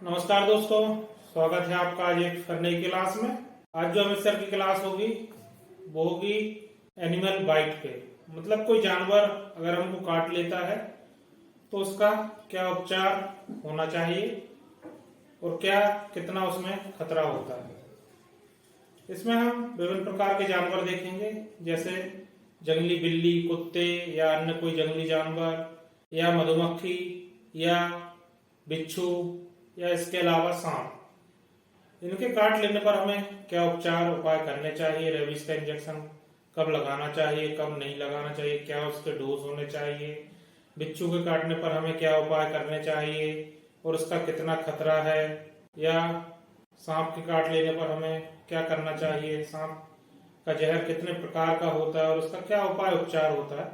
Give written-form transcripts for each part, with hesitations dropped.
नमस्कार दोस्तों, स्वागत है आपका आज एक नई क्लास में। आज जो हमें सर की क्लास होगी वो होगी एनिमल बाइट पे। मतलब कोई जानवर अगर हमको काट लेता है तो उसका क्या उपचार होना चाहिए और क्या कितना उसमें खतरा होता है। इसमें हम विभिन्न प्रकार के जानवर देखेंगे, जैसे जंगली बिल्ली, कुत्ते या अन्य कोई जंगली जानवर या मधुमक्खी या बिच्छू या इसके अलावा सांप। इनके काट लेने पर हमें क्या उपचार उपाय करने चाहिए, रेबीज का इंजेक्शन कब लगाना चाहिए, कब नहीं लगाना चाहिए, क्या उसके डोज होने चाहिए, बिच्छू के काटने पर हमें क्या उपाय करने चाहिए और उसका कितना खतरा है, या सांप के काट लेने पर हमें क्या करना चाहिए, सांप का जहर कितने प्रकार का होता है और उसका क्या उपाय उपचार होता है।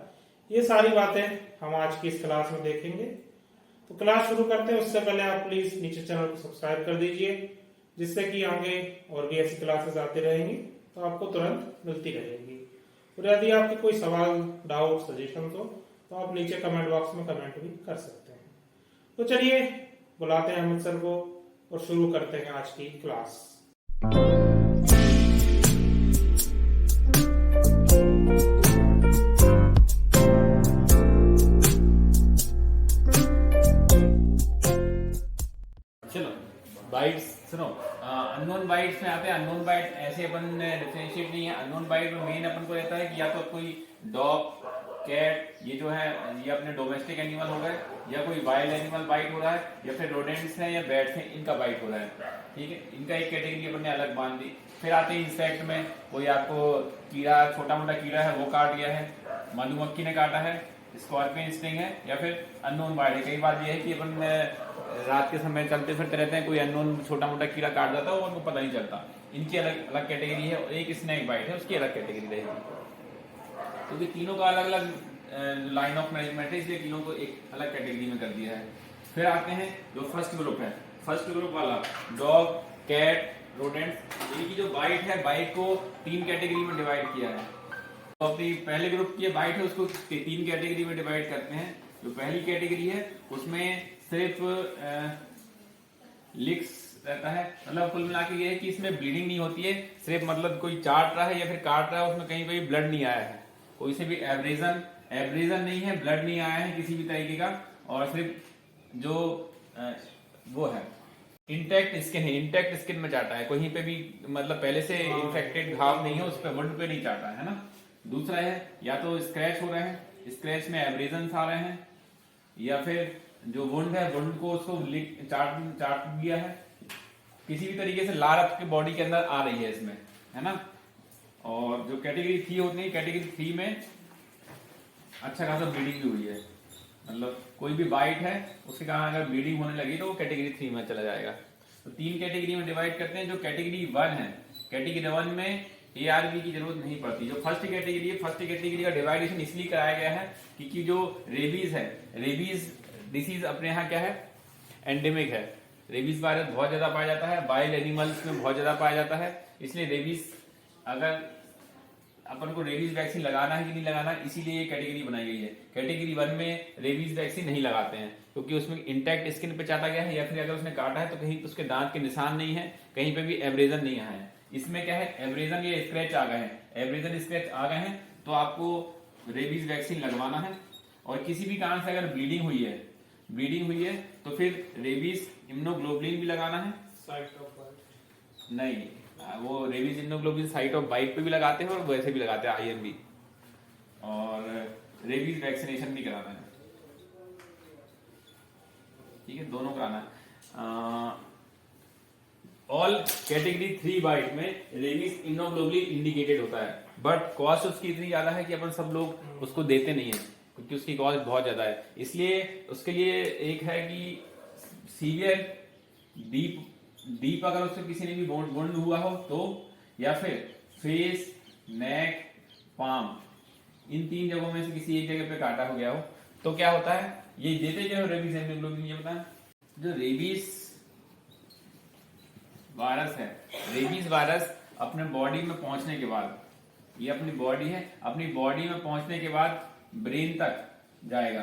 ये सारी बातें हम आज की इस क्लास में देखेंगे। तो क्लास शुरू करते हैं उससे पहले आप प्लीज नीचे चैनल को सब्सक्राइब कर दीजिए, जिससे कि आगे और भी ऐसी क्लासेस आती रहेंगी तो आपको तुरंत मिलती रहेगी। और यदि आपके कोई सवाल, डाउट, सजेशन हो तो आप नीचे कमेंट बॉक्स में कमेंट भी कर सकते हैं। तो चलिए बुलाते हैं अमित सर को और शुरू करते हैं आज की क्लास। बाइट्स सुनो, अननोन बाइट्स में आते हैं। अननोन बाइट ऐसे अपन डिफरेंशिएट नहीं है। अननोन बाइट में मेन अपन को रहता है कि या तो कोई डॉग, कैट, ये जो है ये अपने डोमेस्टिक एनिमल हो गए, या कोई वाइल्ड एनिमल बाइट हो रहा है, या फिर रोडेंट्स हैं या बैट्स हैं, इनका बाइट हो रहा है। ठीक है, इनका एक कैटेगरी अपन ने अलग बांध दी। फिर आते हैं इंसेक्ट में, कोई आपको कीड़ा, छोटा मोटा कीड़ा है वो काट गया है, मधुमक्खी ने काटा है, स्कॉर्पियन स्टिंग है, या फिर अननोन बाइट है। कई बार ये है कि अपन रात के समय चलते फिरते रहते हैं, कोई अननोन छोटा मोटा कीड़ा काट जाता है, वो उनको पता नहीं चलता। इनकी अलग अलग कैटेगरी है और एक स्नेक बाइट है, उसकी अलग कैटेगरी रहेगी। क्योंकि तीनों का अलग अलग लाइन ऑफ मैनेजमेंट है, इसलिए तीनों को एक अलग कैटेगरी में कर दिया है। फिर आते हैं जो फर्स्ट ग्रुप है, फर्स्ट ग्रुप वाला डॉग, कैट, रोडेंट। इनकी जो बाइट है, बाइट को 3 कैटेगरी में डिवाइड किया है। तो अपनी पहले ग्रुप की बाइट है उसको 3 कैटेगरी में डिवाइड करते हैं। जो पहली कैटेगरी है उसमें सिर्फ लिक्स रहता है, मतलब कुल मिला के ये है कि इसमें ब्लीडिंग नहीं होती है, सिर्फ मतलब कोई चाट रहा है या फिर काट रहा है, उसमें कहीं कोई ब्लड नहीं आया है, कोई से भी एब्रेजन नहीं है, ब्लड नहीं आया है किसी भी तरीके का, और सिर्फ जो वो है इंटैक्ट स्किन है, इंटैक्ट स्किन में चाटा है, कहीं पे भी मतलब पहले से इन्फेक्टेड घाव नहीं है, उस पर वुंड पे नहीं चाटा है ना। दूसरा है या तो स्क्रैच हो रहे हैं, स्क्रैच में एब्रेजन आ रहे हैं, या फिर जो वुंड है, वुंड को उसको चाट दिया है, किसी भी तरीके से लार आपके बॉडी के अंदर आ रही है इसमें, है ना। और जो कैटेगरी 3 होती है, कैटेगरी 3 में अच्छा खासा ब्लीडिंग भी हुई है, मतलब कोई भी बाइट है उसके कारण अगर ब्लीडिंग होने लगी तो वो कैटेगरी 3 में चला जाएगा। तो 3 कैटेगरी में डिवाइड करते हैं। जो कैटेगरी 1 है, कैटेगरी 1 में ARV की जरूरत नहीं पड़ती। जो फर्स्ट कैटेगरी है, फर्स्ट कैटेगरी का डिवाइडेशन इसलिए कराया गया है क्योंकि जो रेबीज है, रेबीज डिसीज अपने यहाँ क्या है, एंडेमिक है। रेबीज वायरस बहुत ज्यादा पाया जाता है, वाइल्ड एनिमल्स में बहुत ज्यादा पाया जाता है, इसलिए रेबीज अगर अपन को रेबीज वैक्सीन लगाना है कि नहीं लगाना, इसीलिए ये कैटेगरी बनाई गई है। कैटेगरी 1 में रेबीज वैक्सीन नहीं लगाते हैं क्योंकि उसमें इंटैक्ट स्किन पे चाटा गया है, या फिर अगर उसने काटा है तो कहीं उसके दांत के निशान नहीं है, कहीं पे भी एब्रेजन नहीं आया है। इसमें क्या है, एब्रेजन या स्क्रैच आ गए हैं, एब्रेजन स्क्रैच आ गए हैं तो आपको रेबीज वैक्सीन लगवाना है। और किसी भी कारण से अगर ब्लीडिंग हुई है तो फिर रेबीज इम्यूनोग्लोबुलिन भी लगाना है। साइट ऑफ नहीं, वो rabies immunoglobulin site of bite पे भी लगाते हैं और वैसे भी लगाते हैं IMV, और रेबीज वैक्सीनेशन भी कराना है। ठीक है, दोनों कराना है। ऑल कैटेगरी 3 बाइट में रेबीज इम्यूनोग्लोबुलिन इंडिकेटेड होता है, बट कॉस्ट उसकी इतनी ज्यादा है कि अपन सब लोग उसको देते नहीं है क्योंकि उसकी कॉस्ट बहुत ज्यादा है। इसलिए उसके लिए एक है कि सीवियर डीप अगर उससे किसी ने भी वुंड हुआ हो तो, या फिर फेस, नेक, पाम, इन 3 जगहों में से किसी एक जगह पे काटा हो गया हो तो क्या होता है, ये देते क्या हो रेबीज इम्यूनोग्लोबुलिन, ये बताएं। जो रेबीज वायरस है, रेबीज वायरस अपने बॉडी में पहुंचने के बाद, ये अपनी बॉडी है, अपनी बॉडी में पहुंचने के बाद ब्रेन तक जाएगा,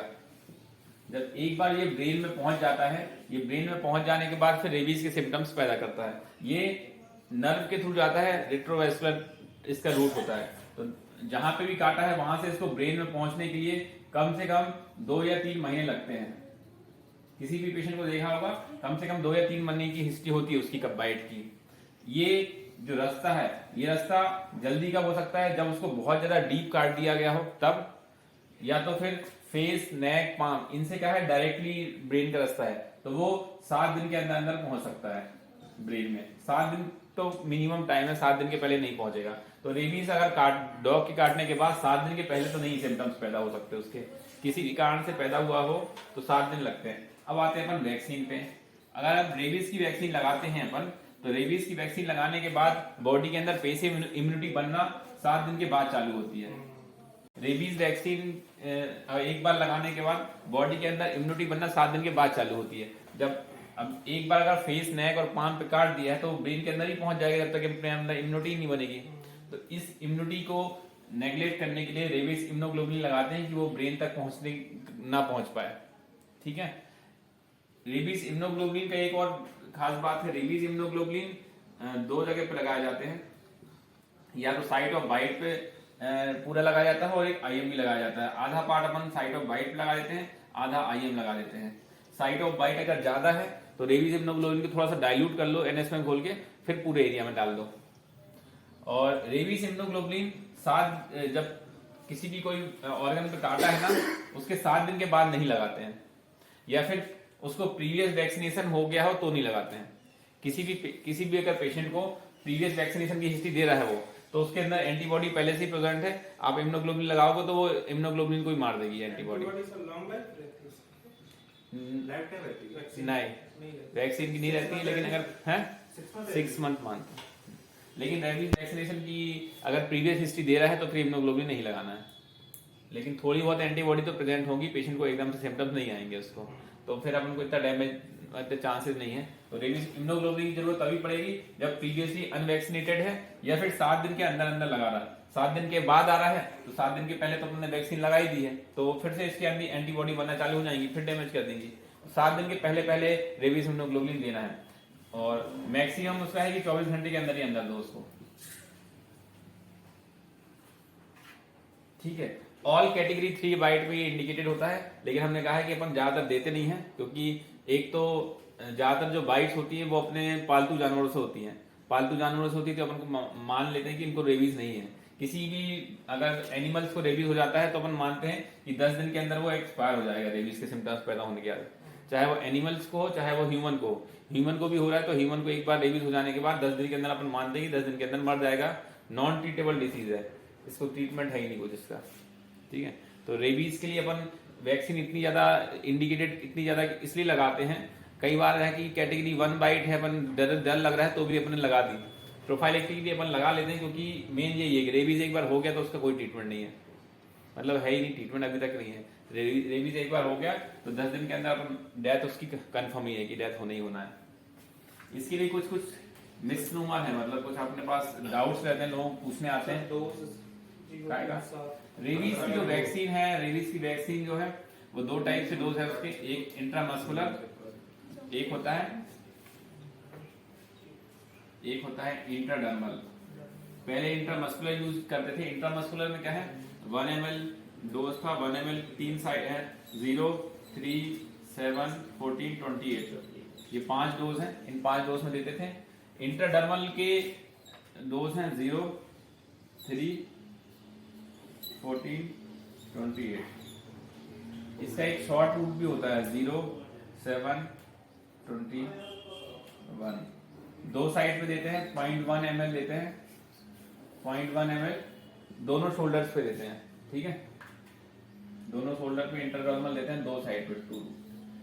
जब एक बार ये ब्रेन में पहुंच जाता है, ये ब्रेन में पहुंच जाने के बाद फिर रेबीज के सिम्टम्स पैदा करता है। ये नर्व के थ्रू जाता है, रेट्रोवेस्कुलर इसका रूट होता है। तो जहां पे भी काटा है वहां से इसको ब्रेन में पहुंचने के लिए कम से कम 2 या 3 महीने लगते हैं। किसी भी पेशेंट को देखा होगा, कम से कम 2 या 3 महीने की हिस्ट्री होती है उसकी कब बाइट की। ये जो रास्ता है, ये रास्ता जल्दी कब हो सकता है, जब उसको बहुत ज्यादा डीप काट दिया गया हो तब, या तो फिर फेस, नेक, पाम, इनसे क्या है डायरेक्टली ब्रेन का रास्ता है, तो वो 7 दिन के अंदर अंदर पहुंच सकता है ब्रेन में। 7 दिन तो मिनिमम टाइम है, 7 दिन के पहले नहीं पहुंचेगा। तो रेबीज अगर डॉग के काटने के बाद 7 दिन के पहले तो नहीं सिम्टम्स पैदा हो सकते उसके, किसी भी कारण से पैदा हुआ हो तो 7 दिन लगते हैं। अब आते हैं अपन वैक्सीन पे। अगर आप रेबीज की वैक्सीन लगाते हैं अपन, तो रेबीज की वैक्सीन लगाने के बाद बॉडी के अंदर पेसिव इम्यूनिटी बनना 7 दिन के बाद चालू होती है। रेबीज वैक्सीन एक बार लगाने के बाद बॉडी के अंदर इम्यूनिटी बनना 7 दिन के बाद चालू होती है। जब अब एक बार अगर फेस, नेक और पाम पे काट दिया है तो ब्रेन के अंदर ही पहुंच जाएगा जब तक अपने अंदर इम्यूनिटी नहीं बनेगी। तो इस इम्यूनिटी को नेग्लेक्ट करने के लिए रेबीज इम्यूनोग्लोबुलिन लगाते हैं कि वो ब्रेन तक ना पहुंच पाए। ठीक है। रेबीज इम्यूनोग्लोबुलिन का एक और खास बात है, रेबीज इम्यूनोग्लोबुलिन 2 जगह पे लगाया जाते हैं, या तो साइट ऑफ बाइट पे पूरा लगाया जाता है और एक आईएम भी लगाया जाता है। आधा part upon site of bite लगा देते हैं, आधा आईएम लगा देते हैं। साइट ऑफ बाइट अगर ज्यादा है तो रेबीज इम्यूनोग्लोबुलिन को थोड़ा सा डाइल्यूट कर लो एनएस में घोल के, फिर पूरे एरिया में डाल दो। और रेबीज इम्यूनोग्लोबुलिन जब किसी भी कोई ऑर्गन पे काटा है ना, उसके 7 दिन के बाद नहीं लगाते हैं, या फिर उसको प्रीवियस वैक्सीनेशन हो गया हो तो नहीं लगाते हैं। किसी भी अगर पेशेंट को प्रीवियस वैक्सीनेशन की हिस्ट्री दे रहा है वो, तो उसके अंदर एंटीबॉडी पहले से ही प्रेजेंट है, आप इम्यूनोग्लोबुलिन लगाओगे तो वो इम्यूनोग्लोबुलिन को ही मार देगी एंटीबॉडी। नहीं, वैक्सीन की नहीं रहती है, लेकिन अगर है 6 मंथ मानते हैं। लेकिन रेबीज वैक्सीनेशन की अगर प्रीवियस हिस्ट्री दे रहा है तो फिर इम्यूनोग्लोबुलिन नहीं लगाना है। लेकिन थोड़ी बहुत एंटीबॉडी तो प्रेजेंट होगी, पेशेंट को एकदम से सिम्टम्स नहीं आएंगे उसको, तो फिर अपन को इतना डैमेज, इतने चांसेस नहीं है। तो रेबीज इम्यूनोग्लोबुलिन की जरूरत तभी पड़ेगी जब प्रीवियसली अनवैक्सीनेटेड है, या फिर 7 दिन के अंदर अंदर लगा रहा है। 7 दिन के बाद आ रहा है तो 7 दिन के पहले तो अपने वैक्सीन लगाई दी है, तो फिर से इसके अंदर एंटीबॉडी बनना चालू हो जाएंगी, फिर डैमेज कर देंगी। 7 दिन के पहले रेबीज इम्यूनोग्लोबुलिन देना है, और मैक्सिमम उसका है कि 24 घंटे के अंदर ही अंदर दो उसको। ठीक है। ऑल कैटेगरी 3 बाइट में ये इंडिकेटेड होता है, लेकिन हमने कहा है कि अपन ज्यादातर देते नहीं है, क्योंकि एक तो ज्यादातर जो बाइट्स होती है वो अपने पालतू जानवरों से होती हैं। पालतू जानवरों से होती है तो अपन को मान लेते हैं कि इनको रेबीज नहीं है। किसी भी अगर एनिमल्स को रेबीज हो जाता है तो अपन मानते हैं कि 10 दिन के अंदर वो एक्सपायर हो जाएगा रेबीज के सिम्टम्स पैदा होने के बाद, चाहे वो एनिमल्स को हो चाहे वो ह्यूमन को। ह्यूमन को भी हो रहा है तो ह्यूमन को एक बार रेबीज हो जाने के बाद 10 दिन के अंदर अपन मानते हैं कि 10 दिन के अंदर मर जाएगा। नॉन ट्रीटेबल डिसीज है, इसको ट्रीटमेंट है ही नहीं कुछ इसका। ठीक है। तो रेबीज के लिए अपन वैक्सीन इतनी ज्यादा इंडिकेटेड, इतनी ज्यादा इसलिए लगाते हैं, कई बार है कि कैटेगरी 1 बाइट है, अपन डर लग रहा है तो भी अपन ने लगा दी। प्रोफाइलेक्टिक अपन लगा लेते हैं, क्योंकि मेन यही है कि रेबीज एक बार हो गया तो उसका कोई ट्रीटमेंट नहीं है, मतलब है ही नहीं, ट्रीटमेंट अभी तक नहीं है। रेबीज एक बार हो गया तो 10 दिन के अंदर अपन डेथ उसकी कंफर्म ही है कि डेथ होना ही होना है। इसके लिए कुछ मिसनूमा है, मतलब कुछ अपने पास डाउट्स रहते हैं, लोग पूछने आते हैं। रेबीज की जो वैक्सीन है, रेबीज की वैक्सीन जो है वो 2 टाइप से डोज है उसके, एक इंट्रामस्कुलर, एक होता है इंट्राडर्मल। पहले इंट्रामस्कुलर यूज करते थे। इंट्रामस्कुलर में क्या है, 1 ml डोज था, 1 ml 3 साइड है, 0, 3, 7, 14, 28, ये 5 डोज हैं, इन 5 डोज में देते थे। इंट्राडर्मल के डोज हैं 0, 3, 14, 28। इसका एक शॉर्ट रूट भी होता है 0, 7, 21। 2 साइड पे देते हैं, 0.1 ml देते हैं, 0.1 ml दोनों शोल्डर्स पे देते हैं। ठीक है, दोनों शोल्डर पे इंट्राडर्मल देते हैं, 2 साइड पे 2।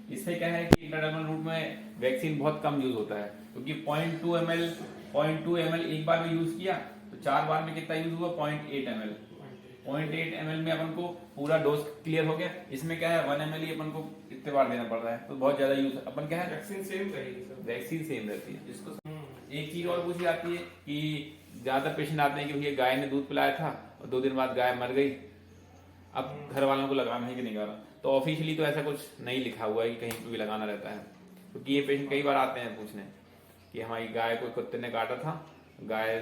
इससे क्या है कि इंट्राडर्मल रूट में वैक्सीन बहुत कम यूज होता है, क्योंकि 0.2 ml एक बार में यूज किया तो 4 बार में कितना यूज हुआ, 0.8 ml। 0.8 ml में अपन को पूरा डोज क्लियर हो गया। इसमें क्या है 1 ml ही अपन को इतने बार देना पड़ रहा है, तो बहुत ज्यादा यूज। अपन क्या है, वैक्सीन सेम रहेगी सर, वैक्सीन सेम रहती है। इसको एक चीज और पूछी जाती है कि ज्यादा पेशेंट आते हैं कि भैया गाय ने दूध पिलाया था और 2 दिन बाद गाय मर गई, अब घर वालों को लगाना है कि नहीं लगाना। तो ऑफिशियली तो ऐसा कुछ नहीं लिखा हुआ है कि कहीं पे भी लगाना रहता है, क्योंकि ये पेशेंट कई बार आते हैं पूछने कि हमारी गाय को कुत्ते ने काटा था, गाय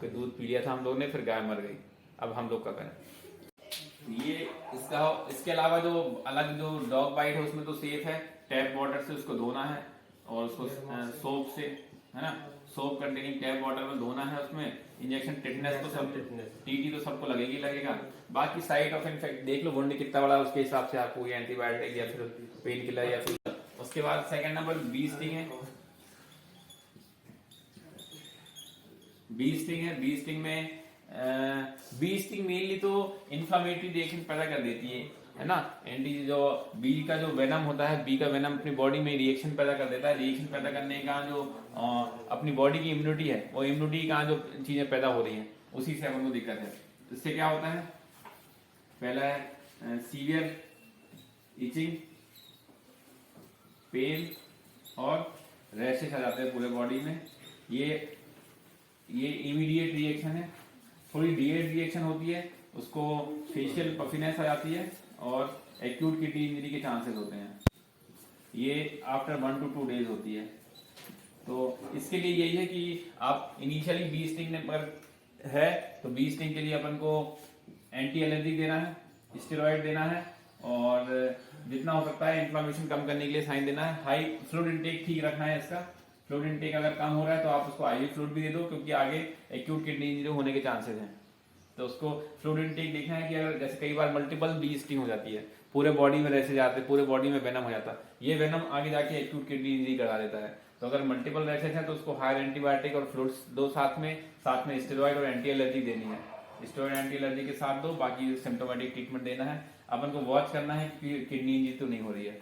का दूध पी लिया था हम लोग ने, फिर गाय मर गई, अब हम लोग क्या करें। ये इसके अलावा जो अलग जो डॉग बाइट है उसमें तो सेफ है, टैप वाटर से उसको धोना है और उसको सोप से, है ना, सोप कंटेनिंग टैप वाटर में धोना है। उसमें इंजेक्शन टिटनेस तो सब, टीटी तो सबको लगेगा। बाकी साइड ऑफ इन्फेक्ट देख लो, वुंड कितना बड़ा है उसके हिसाब से आपको ये एंटीबायोटिक या फिर पेन किलर या फिर। उसके बाद सेकंड नंबर बी स्टिंग है। बी स्टिंग में बी स्टिंग मेनली तो इन्फ्लामेटरी रिएक्शन पैदा कर देती है ना। एंटी जो बी का जो वेनम होता है, बी का वेनम अपनी बॉडी में रिएक्शन पैदा कर देता है। रिएक्शन पैदा करने का जो अपनी बॉडी की इम्यूनिटी है, वो इम्यूनिटी का जो चीजें पैदा हो रही हैं उसी से अपन को दिक्कत है। इससे क्या होता है, पहला है सीवियर इचिंग, पेन और रैशेस आ जाते हैं पूरे बॉडी में। ये इमीडिएट रिएक्शन है। थोड़ी डिलेड रिएक्शन होती है, उसको फेशियल पफिनेस आ जाती है और एक्यूट किडनी इंजरी के चांसेस होते हैं। ये आफ्टर 1 to 2 डेज होती है। तो इसके लिए यही है कि आप इनिशियली बी स्टिंग पर है तो बी स्टिंग के लिए अपन को एंटी एलर्जी देना है, स्टेरॉइड देना है और जितना हो सकता है इन्फ्लेमेशन कम करने के लिए साइन देना है। हाई फ्लूइड इनटेक ठीक रखना है इसका। फ्लूइड इनटेक अगर कम हो रहा है तो आप उसको आईवी फ्लूइड भी दे दो, क्योंकि आगे एक्यूट किडनी इंजरी होने के चांसेस हैं। तो उसको फ्लूइड इनटेक देखना है कि अगर जैसे कई बार मल्टीपल बी स्टिंग हो जाती है, पूरे बॉडी में रैशेज आते हैं, पूरे बॉडी में वेनम हो जाता है, ये वेनम आगे जाके एक्यूट किडनी इंजरी करा देता है। तो अगर मल्टीपल रैशेज है तो उसको हायर एंटीबायोटिक और फ्लूइड्स दो साथ में स्टेरॉइड और एंटी एलर्जी देनी है। स्टेरॉइड एंटी एलर्जी के साथ दो, बाकी सिम्टोमेटिक ट्रीटमेंट देना है। अपन को वॉच करना है कि किडनी इंजरी तो नहीं हो रही है।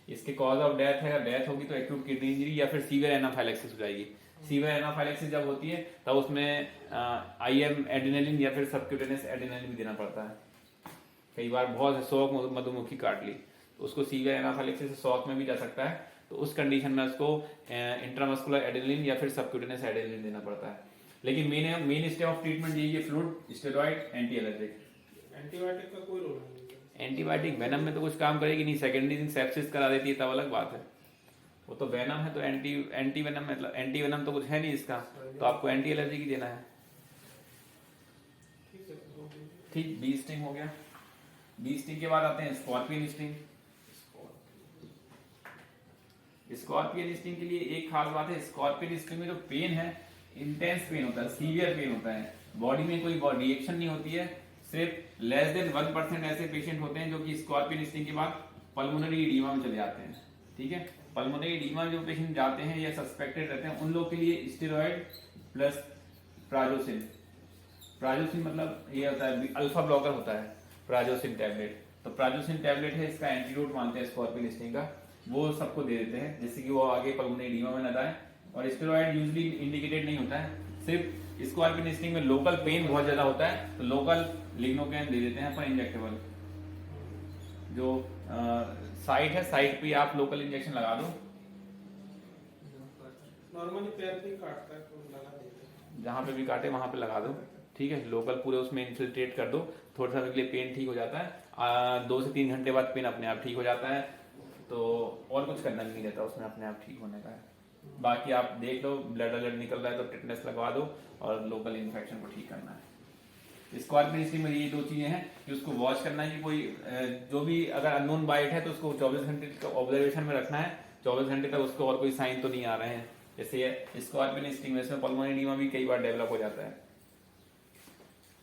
इसके कॉज ऑफ डेथ है, अगर डेथ होगी तो एक्यूट किडनी इंजरी या फिर सीवियर एनाफाइलेक्सिस हो जाएगी। सीवियर एनाफाइलेक्सिस जब होती है तब उसमें आईएम एड्रेनालिन या फिर सबक्यूटेनियस एड्रेनालिन भी देना पड़ता है। कई बार बहुत शौक मधुमक्खी काट ली तो उसको सीवियर एनाफाइलेक्सिस से शौक में भी जा सकता है, तो उस कंडीशन में उसको इंट्रामस्कुलर एड्रेनालिन या फिर सबक्यूटेनियस एड्रेनालिन देना पड़ता है। लेकिन मेन स्टेप ऑफ ट्रीटमेंट यही है, fluid, steroid, anti allergic. Antibiotic का कोई रोल नहीं। एंटीबायोटिक वेनम में तो कुछ काम करेगी नहीं, सेकेंडरी सेप्सिस करा देती है तब अलग बात है। वो तो वेनम है तो एंटी वेनम, मतलब एंटी वेनम तो कुछ है नहीं इसका, तो आपको एंटी एलर्जी की देना है। ठीक, बी स्टिंग हो गया। बी स्टिंग के बाद आते हैं स्कॉर्पियन स्टिंग। स्कॉर्पियन स्टिंग के लिए एक खास बात है, स्कॉर्पियन स्टिंग में जो पेन है इंटेंस पेन होता है, सीवियर पेन होता है। बॉडी में कोई रिएक्शन नहीं होती है। सिर्फ लेस देन 1% ऐसे पेशेंट होते हैं जो कि स्कॉर्पियन स्टिंग के बाद पल्मोनरी एडीमा में चले जाते हैं। ठीक है, पल्मोनरी एडीमा जो पेशेंट जाते हैं या सस्पेक्टेड रहते हैं उन लोग के लिए स्टेरॉइड प्लस प्राजोसिन। प्राजोसिन मतलब ये होता है अल्फा ब्लॉकर होता है प्राजोसिन टैबलेट। तो प्राजोसिन टैबलेट है, इसका एंटीडोट मानते हैं स्कॉर्पियन स्टिंग का, वो सबको दे देते हैं जिससे कि वो आगे पल्मोनरी एडीमा में न जाए। और स्टेरॉइड यूजुअली इंडिकेटेड नहीं होता है, सिर्फ स्कॉर्पियन स्टिंग में लोकल पेन बहुत ज्यादा होता है तो लोकल लिग्नोकेन दे देते हैं पर इंजेक्टेबल। जो साइट है, साइट पे आप लोकल इंजेक्शन लगा दो। नॉर्मली पैर भी काटता है तो लगा देते हैं, जहां पे भी काटे वहां पे लगा दो। ठीक है, लोकल पूरे उसमें इन्फिल्ट्रेट कर दो, थोड़ा समय के लिए पेन ठीक हो जाता है। 2 से 3 घंटे बाद पेन अपने आप ठीक हो जाता है। तो और कुछ करना नहीं रहता उसमें, अपने आप ठीक होने का है। बाकी आप देख लो ब्लड अलर्ट निकल रहा है तो टिटनेस लगवा दो और लोकल इन्फेक्शन को ठीक करना है। स्कॉर्पियन स्टिंग में ये 2 चीजें हैं कि उसको वॉच करना है कि कोई जो भी अगर अननोन बाइट है तो उसको 24 घंटे का ऑब्जर्वेशन में रखना है। 24 घंटे तक उसको और कोई साइन तो नहीं आ रहे हैं। जैसे स्कॉर्पियन स्टिंग में इसमें पल्मोनरी एडीमा भी कई बार डेवलप हो जाता है,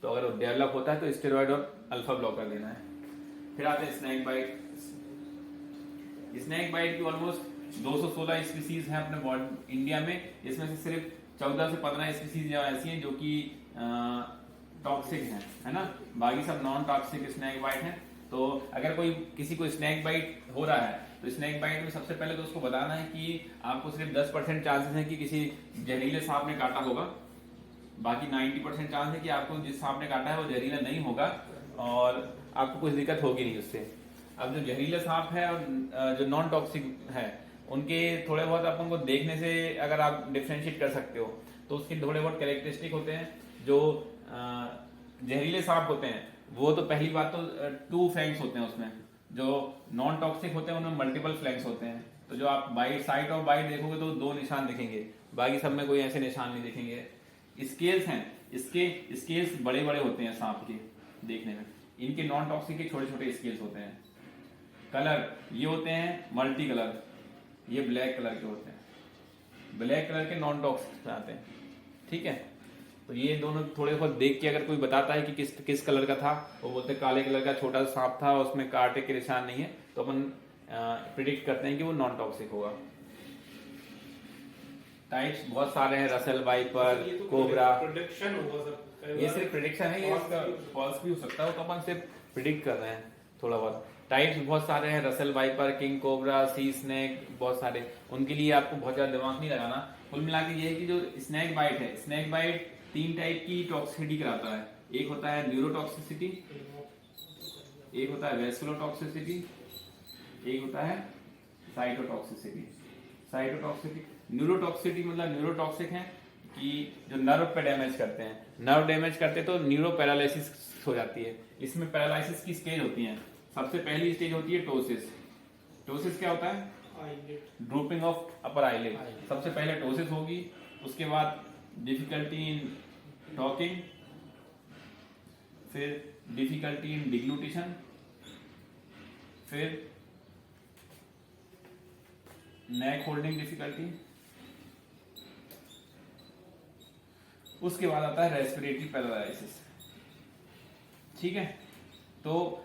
तो अगर वो डेवलप होता है तो स्टेरॉइड और अल्फा ब्लॉकर देना है। फिर आते हैं स्नेक बाइट। स्नेक बाइट की ऑलमोस्ट 216 स्पीसीज हैं अपने इंडिया में। इसमें से सिर्फ 14 से 15 स्पीसीज ऐसी हैं जो कि टॉक्सिक हैं, है ना। बाकी सब नॉन टॉक्सिक स्नेक बाइट हैं। तो अगर कोई किसी को स्नेक बाइट हो रहा है तो स्नेक बाइट में सबसे पहले तो उसको बताना है कि आपको सिर्फ 10% चांसेस है कि किसी जहरीले सांप ने काटा होगा, बाकी 90% चांस है कि आपको जिस सांप ने काटा है वो जहरीला नहीं होगा और आपको कुछ दिक्कत होगी नहीं उससे। अब जो जहरीले सांप है और जो नॉन टॉक्सिक है उनके थोड़े बहुत अपन को देखने से अगर आप डिफ्रेंशिएट कर सकते हो तो उसके थोड़े बहुत कैरेक्टरिस्टिक होते हैं। जो जहरीले सांप होते हैं वो तो पहली बात तो 2 फैंग्स होते हैं उसमें, जो नॉन टॉक्सिक होते हैं उनमें मल्टीपल फ्लैग्स होते हैं। तो जो आप बाइट साइट ऑफ बाइट देखोगे तो 2 निशान दिखेंगे, बाकी सब में कोई ऐसे निशान नहीं दिखेंगे। स्केल्स हैं, इसके स्केल्स बड़े बड़े होते हैं सांप के देखने में, इनके नॉन टॉक्सिक के छोटे छोटे स्केल्स होते हैं। कलर ये होते हैं मल्टी कलर, ये ब्लैक कलर के होते हैं, ब्लैक कलर के नॉन टॉक्सिक आते हैं। ठीक है, तो ये दोनों थोड़े बहुत देख के अगर कोई बताता है कि किस कलर का था, वो बोलते हैं काले कलर का छोटा सा सांप था, उसमें कांटे के निशान नहीं है, तो अपन प्रिडिक्ट करते हैं कि वो नॉन टॉक्सिक होगा। टाइप्स बहुत सारे हैं, रसेल वाइपर, कोबरा। प्रोडिक्शन होगा सर, ये सिर्फ प्रिडिक्शन है, ये फॉल्स भी हो सकता है, तो अपन सिर्फ प्रिडिक्ट कर रहे हैं थोड़ा बहुत। टाइप्स बहुत सारे हैं, रसेल वाइपर, किंग कोबरा, सी स्नेक, बहुत सारे। उनके लिए आपको बहुत ज्यादा दिमाग नहीं लगाना। कुल मिला के ये है कि जो स्नेक बाइट है, स्नेक बाइट 3 टाइप की टॉक्सिसिटी कराता है। एक होता है न्यूरोटॉक्सिसिटी, एक होता है वेस्कुलोटॉक्सिसिटी, एक होता है साइटोटॉक्सिसिटी। साइटोटॉक्सिसिटी, न्यूरोटॉक्सिसिटी मतलब न्यूरोटॉक्सिक है कि जो नर्व पे डैमेज करते हैं, नर्व डैमेज करते तो न्यूरो पैरालिसिस हो जाती है। इसमें पैरालिसिस की स्टेज होती है। सबसे पहली स्टेज होती है टोसिस। टोसिस क्या होता है? Drooping of upper eyelid. सबसे पहले टोसिस होगी, उसके बाद डिफिकल्टी इन टॉकिंग, फिर डिफिकल्टी इन डिग्लूटिशन, फिर नेक होल्डिंग डिफिकल्टी, उसके बाद आता है रेस्पिरेटरी पैरालिसिस। ठीक है, तो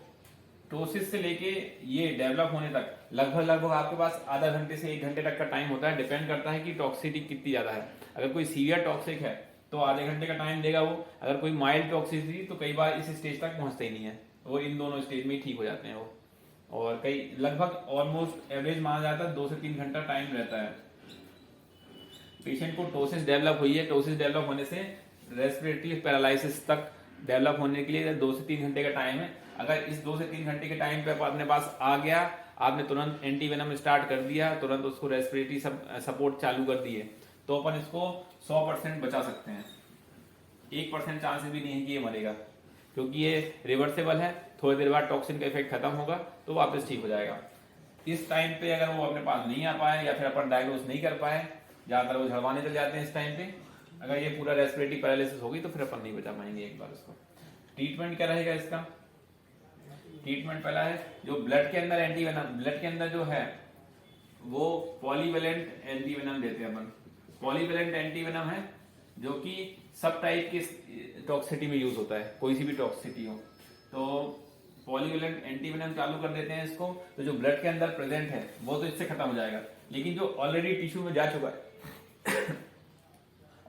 टोसिस से लेके ये डेवलप होने तक लगभग आपके पास आधा घंटे से 1 घंटे तक का टाइम होता है। डिपेंड करता है कि टॉक्सिसिटी कितनी ज्यादा है। अगर कोई सीवियर टॉक्सिक है तो आधे घंटे का टाइम देगा वो। अगर कोई माइल्ड टॉक्सिसिटी तो कई बार इस स्टेज तक पहुंचते ही नहीं है, वो इन दोनों स्टेज में ही ठीक हो जाते हैं वो। और कई लगभग ऑलमोस्ट एवरेज माना जाता है 2 से 3 घंटा टाइम रहता है। पेशेंट को टोसिस डेवलप हुई है, टोसिस डेवलप होने से रेस्पिरेटरी पैरालिसिस तक डेवलप होने के लिए 2 से 3 घंटे का टाइम है। अगर इस 2 से 3 घंटे के टाइम पे अपने पास आ गया, आपने तुरंत एंटीवेनम स्टार्ट कर दिया, तुरंत उसको रेस्पिरेटरी सपोर्ट चालू कर दिए, तो अपन इसको 100% बचा सकते हैं। 1% चांसेस भी नहीं है कि ये मरेगा, क्योंकि ये रिवर्सेबल है। थोड़ी देर बाद टॉक्सिन का इफेक्ट खत्म होगा तो वापस ठीक हो जाएगा। इस टाइम पे अगर वो अपने पास नहीं आ पाए या फिर अपन डायग्नोज नहीं कर पाए, ज्यादातर वो झड़वाने चल जाते हैं इस टाइम पे, अगर ये पूरा रेस्पिरेटरी पैरालिसिस होगी तो फिर अपन नहीं बचा पाएंगे एक बार इसको। ट्रीटमेंट क्या रहेगा इसका? ट्रीटमेंट पहला है जो ब्लड के अंदर एंटीवेनम, ब्लड के अंदर जो है वो पॉलीवेलेंट एंटीवेनम देते हैं अपन। पॉलीवेलेंट एंटीवेनम है जो कि सब टाइप की टॉक्सिसिटी में यूज होता है, कोई सी भी टॉक्सिसिटी हो तो पॉलीवेलेंट एंटीवेनम चालू कर देते हैं इसको। तो जो ब्लड के अंदर प्रेजेंट है वो तो इससे खत्म हो जाएगा, लेकिन जो ऑलरेडी टिश्यू में जा चुका है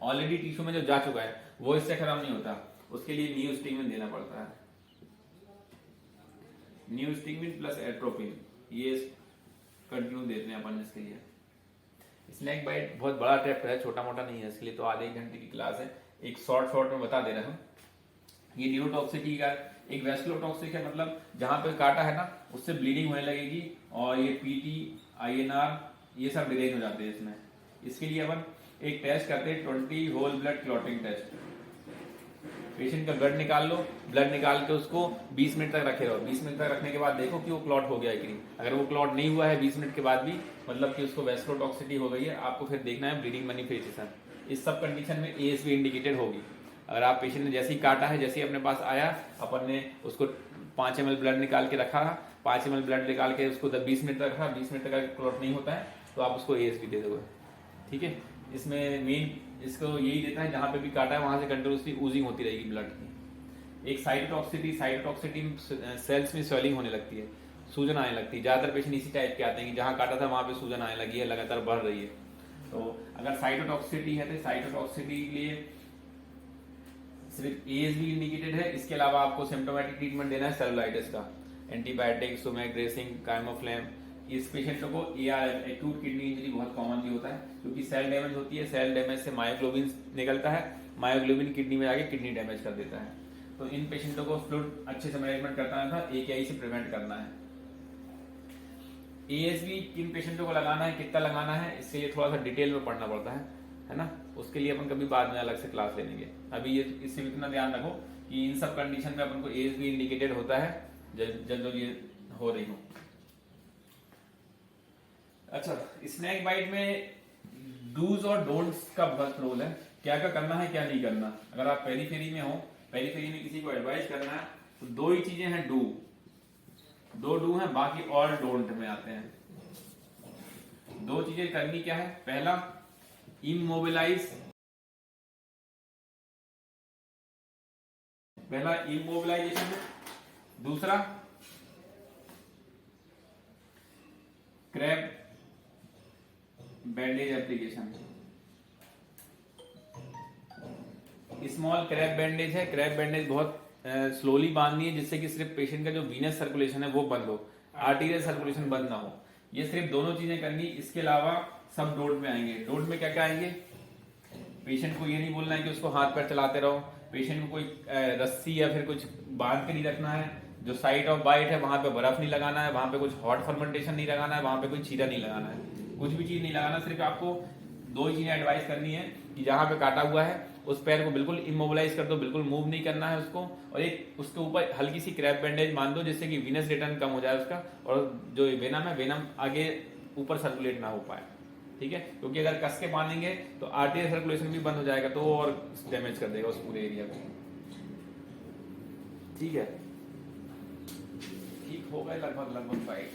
ऑलरेडी टिश्यू में जो जा चुका है वो इससे खत्म नहीं होता, उसके लिए नियोस्टिगमिन देना पड़ता है। नियोस्टिगमिन प्लस एट्रोपिन ये कंटिन्यू देते हैं अपन इसके लिए। स्नेक बाइट बहुत बड़ा चैप्टर है, छोटा मोटा नहीं है, इसके लिए तो आधे 1 घंटे की क्लास है। एक शॉर्ट में बता दे रहा हूँ। ये न्यूरोटॉक्सिसिटी का एक वेस्कुलोटॉक्सिक है, मतलब जहां पे काटा है ना उससे ब्लीडिंग होने लगेगी, और ये पीटी, INR ये सब डिलेज हो जाते हैं इसमें। इसके लिए अपन एक टेस्ट करते हैं 20 whole blood clotting test. Patient का ब्लड निकाल लो, ब्लड निकाल के उसको 20 मिनट तक रखे रहो। 20 मिनट तक रखने के बाद देखो कि वो क्लॉट हो गया है कि नहीं। अगर वो क्लॉट नहीं हुआ है 20 मिनट के बाद भी, मतलब कि उसको वेस्कुलोटॉक्सिसिटी हो गई है, आपको फिर देखना है ब्लीडिंग मैनिफेस्टेशन। इस सब कंडीशन में ASV इंडिकेटेड होगी। अगर आप पेशेंट ने जैसे ही काटा है, जैसे ही अपने पास आया, अपन ने उसको 5 ml ब्लड निकाल के रखा, 5 ml ब्लड निकाल के उसको 20 मिनट तक रखा, 20 मिनट तक क्लॉट नहीं होता है तो आप उसको ASV दे दोगे। ठीक है, इसमें मेन इसको यही देता है जहां पे भी काटा है वहां से कंटिन्यूसली ऊजिंग होती रहेगी ब्लड की। एक साइटोटॉक्सिसिटी सेल्स में स्वेलिंग होने लगती है, सूजन आने लगती है। ज्यादातर पेशेंट इसी टाइप के आते हैं कि जहां काटा था वहां पे सूजन आने लगी है, लगातार बढ़ रही है। तो अगर साइटोटॉक्सिसिटी है तो साइटोटॉक्सिसिटी के लिए सिर्फ ASV इंडिकेटेड है। इसके अलावा आपको सिम्टोमेटिक ट्रीटमेंट देना है सेलुलाइटिस का, एंटीबायोटिक, सुमेक ड्रेसिंग, काइमोफ्लेम। इस पेशेंट को ARM एक्यूट किडनी इंजरी बहुत कॉमनली होता है, क्योंकि सेल डैमेज होती है। सेल डैमेज से मायोग्लोबिन निकलता है, मायोग्लोबिन किडनी में जाके किडनी डैमेज कर देता है। तो इन पेशेंटों को फ्लूइड अच्छे से मैनेजमेंट करना था, AKI से प्रिवेंट करना है। ASV किन पेशेंटों को लगाना है, कितना लगाना है, इसके लिए थोड़ा सा डिटेल में पढ़ना पड़ता है ना। उसके लिए अपन कभी बाद में अलग से क्लास ले लेंगे। अभी ये इससे इतना ध्यान रखो कि इन सब कंडीशन में अपन को ASV इंडिकेटेड होता है जब ये हो रही हो। अच्छा, स्नेक बाइट में डूज और डोंट्स का बहुत रोल है, क्या क्या करना है क्या नहीं करना। अगर आप पेरीफेरी में हो, पेरीफेरी में किसी को एडवाइस करना है तो दो ही चीजें हैं, दो डू हैं, बाकी ऑल डोंट में आते हैं। दो चीजें करनी क्या है, पहला इमोबिलाइजेशन, दूसरा crab bandage application. Small crab bandage है, क्रैब बैंडेज बहुत स्लोली बांधनी है जिससे कि सिर्फ पेशेंट का जो वीनस सर्कुलेशन है वो बंद हो, आर्टीरियल सर्कुलेशन बंद ना हो। ये सिर्फ दोनों चीजें करनी, इसके अलावा सब डोट में आएंगे। डोट में क्या क्या आएंगे, पेशेंट को ये नहीं बोलना है कि उसको हाथ पैर चलाते रहो, पेशेंट को कोई रस्सी या फिर कुछ बांध के नहीं रखना है, जो साइट ऑफ बाइट है वहां पे बर्फ नहीं लगाना है, वहां पे कुछ हॉट फर्मेंटेशन नहीं लगाना है, वहां पे कोई चीरा नहीं लगाना है, कुछ भी चीज नहीं लगाना। सिर्फ आपको दो ही चीजें एडवाइस करनी है कि जहां पे काटा हुआ है उस पैर को बिल्कुल इमोबिलाइज कर दो, बिल्कुल मूव नहीं करना है उसको, और एक उसके ऊपर हल्की सी क्रैप बैंडेज बांध दो जिससे कि वीनस रिटर्न कम हो जाए उसका, और जो वेनम है वेनम आगे ऊपर सर्कुलेट ना हो पाए। ठीक है, क्योंकि अगर कस के बांधेंगे तो आर्टेरियल सर्कुलेशन भी बंद हो जाएगा तो वो और डैमेज कर देगा उस पूरे एरिया को। ठीक है, ठीक हो गए लगभग फाइट।